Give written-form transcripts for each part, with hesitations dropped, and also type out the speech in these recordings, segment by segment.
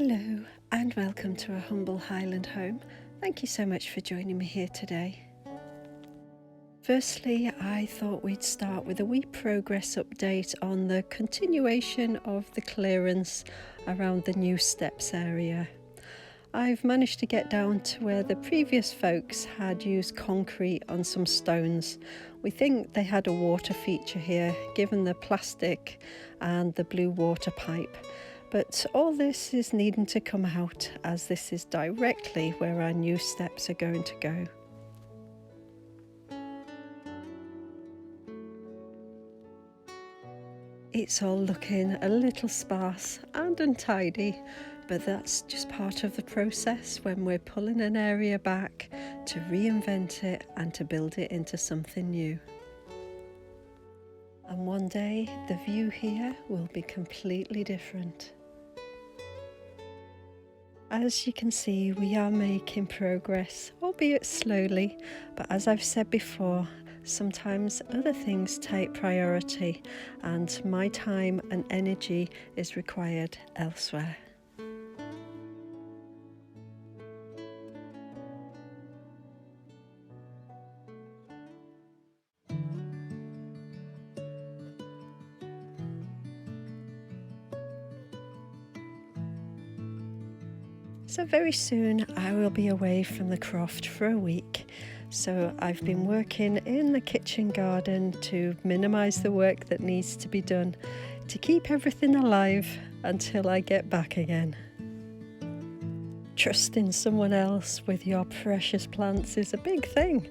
Hello and welcome to a humble Highland home. Thank you so much for joining me here today. Firstly, I thought we'd start with a wee progress update on the continuation of the clearance around the new steps area. I've managed to get down to where the previous folks had used concrete on some stones. We think they had a water feature here, given the plastic and the blue water pipe. But all this is needing to come out, as this is directly where our new steps are going to go. It's all looking a little sparse and untidy, but that's just part of the process when we're pulling an area back to reinvent it and to build it into something new. And one day the view here will be completely different. As you can see, we are making progress, albeit slowly, but as I've said before, sometimes other things take priority and my time and energy is required elsewhere. So very soon I will be away from the croft for a week. So I've been working in the kitchen garden to minimise the work that needs to be done to keep everything alive until I get back again. Trusting someone else with your precious plants is a big thing.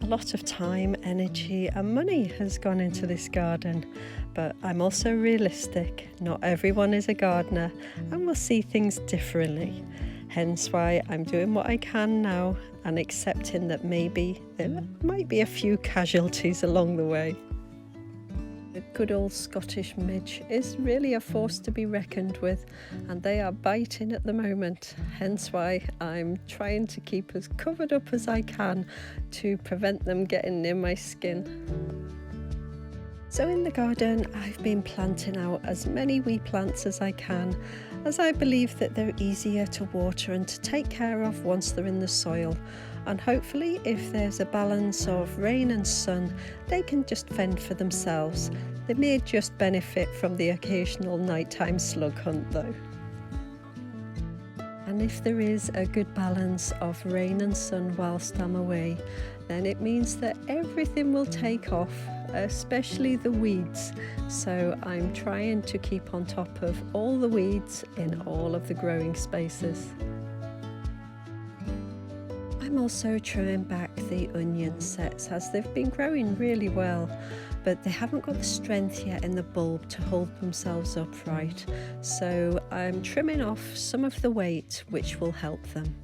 A lot of time, energy and money has gone into this garden, but I'm also realistic. Not everyone is a gardener and will see things differently. Hence why I'm doing what I can now and accepting that maybe there might be a few casualties along the way. The good old Scottish midge is really a force to be reckoned with, and they are biting at the moment, hence why I'm trying to keep as covered up as I can to prevent them getting near my skin. So in the garden I've been planting out as many wee plants as I can, as I believe that they're easier to water and to take care of once they're in the soil, and hopefully if there's a balance of rain and sun they can just fend for themselves. They may just benefit from the occasional nighttime slug hunt though. And if there is a good balance of rain and sun whilst I'm away, then it means that everything will take off, especially the weeds. So I'm trying to keep on top of all the weeds in all of the growing spaces. I'm also trimming back the onion sets as they've been growing really well, but they haven't got the strength yet in the bulb to hold themselves upright. So I'm trimming off some of the weight, which will help them.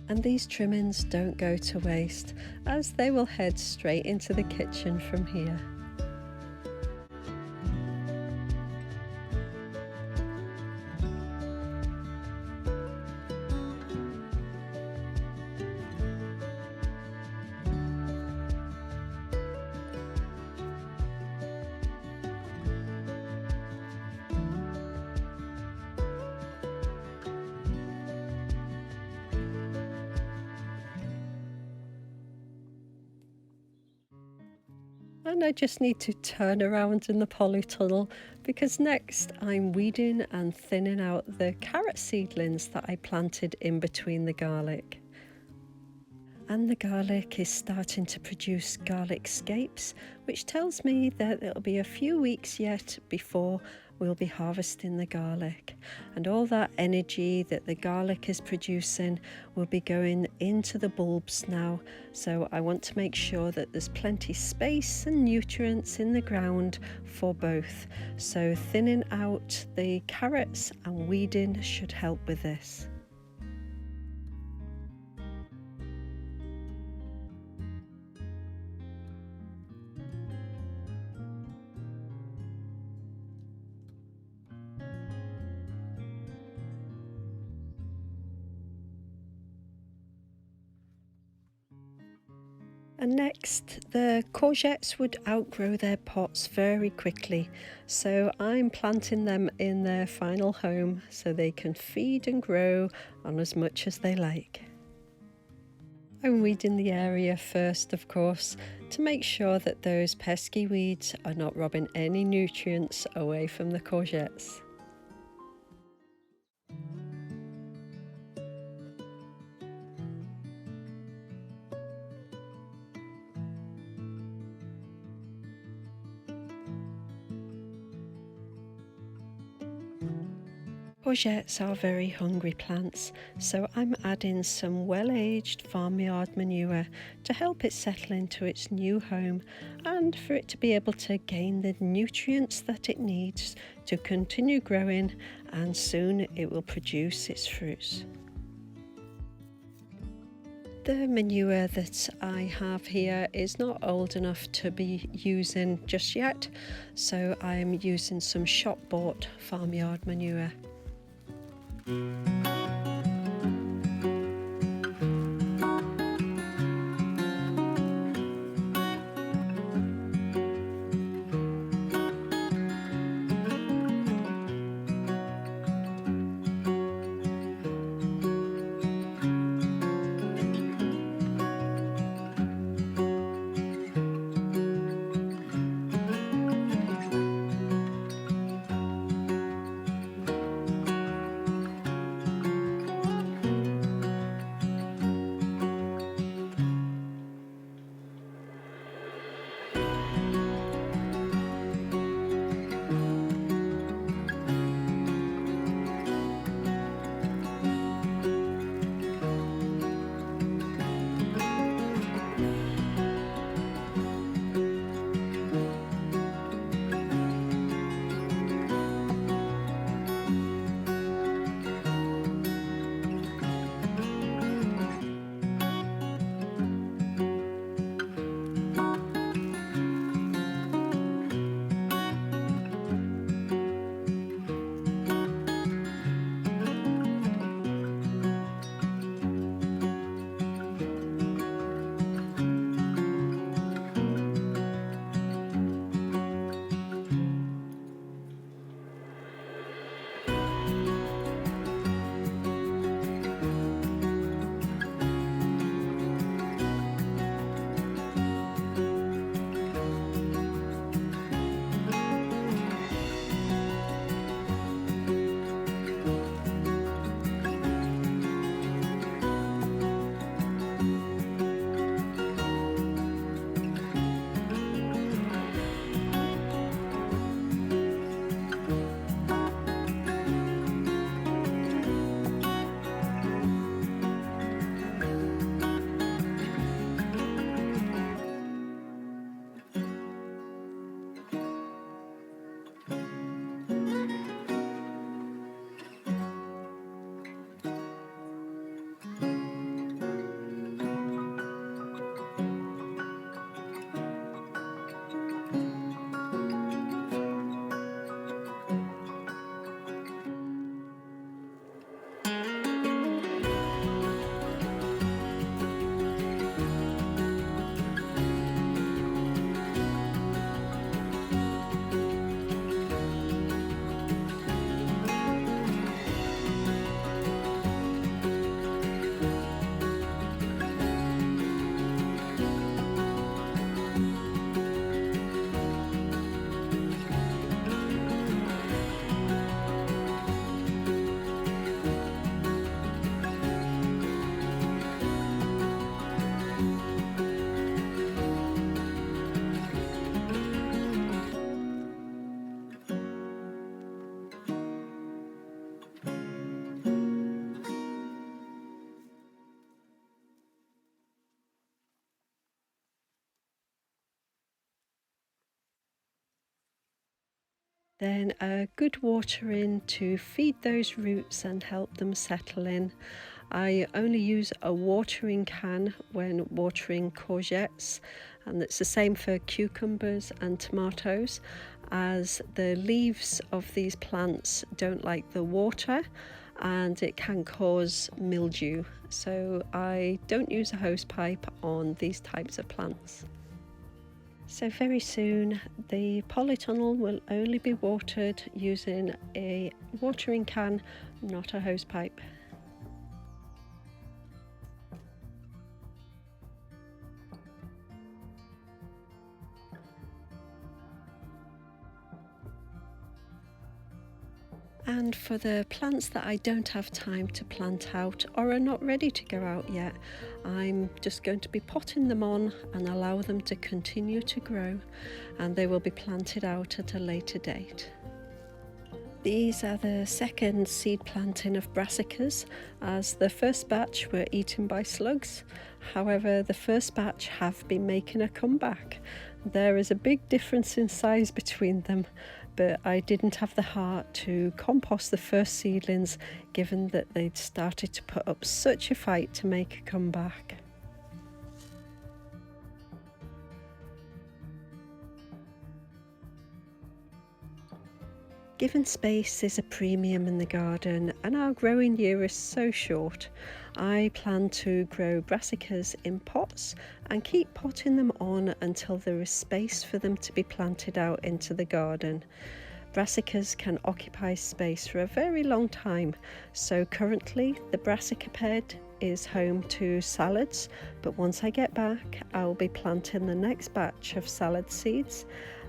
And these trimmings don't go to waste, as they will head straight into the kitchen from here. And I just need to turn around in the polytunnel because next I'm weeding and thinning out the carrot seedlings that I planted in between the garlic. And the garlic is starting to produce garlic scapes, which tells me that it'll be a few weeks yet before we'll be harvesting the garlic. And all that energy that the garlic is producing will be going into the bulbs now. So I want to make sure that there's plenty space and nutrients in the ground for both. So thinning out the carrots and weeding should help with this. And next, the courgettes would outgrow their pots very quickly, so I'm planting them in their final home so they can feed and grow on as much as they like. I'm weeding the area first, of course, to make sure that those pesky weeds are not robbing any nutrients away from the courgettes. Courgettes are very hungry plants, so I'm adding some well-aged farmyard manure to help it settle into its new home and for it to be able to gain the nutrients that it needs to continue growing, and soon it will produce its fruits. The manure that I have here is not old enough to be using just yet, so I'm using some shop-bought farmyard manure. Then a good watering to feed those roots and help them settle in. I only use a watering can when watering courgettes, and it's the same for cucumbers and tomatoes, as the leaves of these plants don't like the water, and it can cause mildew, so I don't use a hose pipe on these types of plants. So very soon the polytunnel will only be watered using a watering can, not a hose pipe. And for the plants that I don't have time to plant out or are not ready to go out yet, I'm just going to be potting them on and allow them to continue to grow, and they will be planted out at a later date. These are the second seed planting of brassicas, as the first batch were eaten by slugs. However, the first batch have been making a comeback. There is a big difference in size between them, but I didn't have the heart to compost the first seedlings, given that they'd started to put up such a fight to make a comeback. Given space is a premium in the garden and our growing year is so short, I plan to grow brassicas in pots and keep potting them on until there is space for them to be planted out into the garden. Brassicas can occupy space for a very long time, so currently the brassica bed is home to salads, but once I get back I'll be planting the next batch of salad seeds,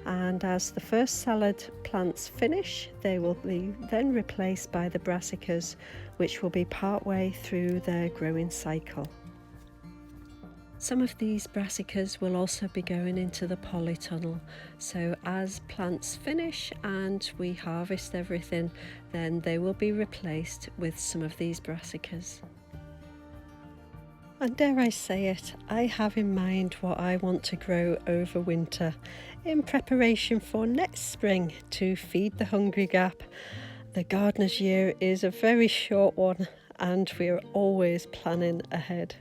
and as the first salad plants finish they will be then replaced by the brassicas, which will be part way through their growing cycle. Some of these brassicas will also be going into the polytunnel, so as plants finish and we harvest everything, then they will be replaced with some of these brassicas. And dare I say it, I have in mind what I want to grow over winter in preparation for next spring to feed the hungry gap. The gardener's year is a very short one and we are always planning ahead.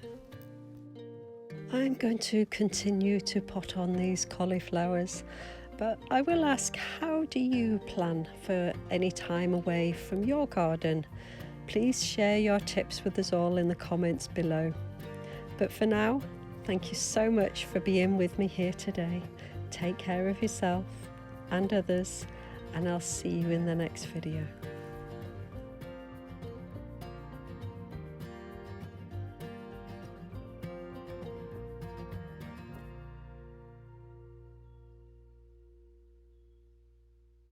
I'm going to continue to pot on these cauliflowers, but I will ask, how do you plan for any time away from your garden? Please share your tips with us all in the comments below. But for now, thank you so much for being with me here today. Take care of yourself and others, and I'll see you in the next video.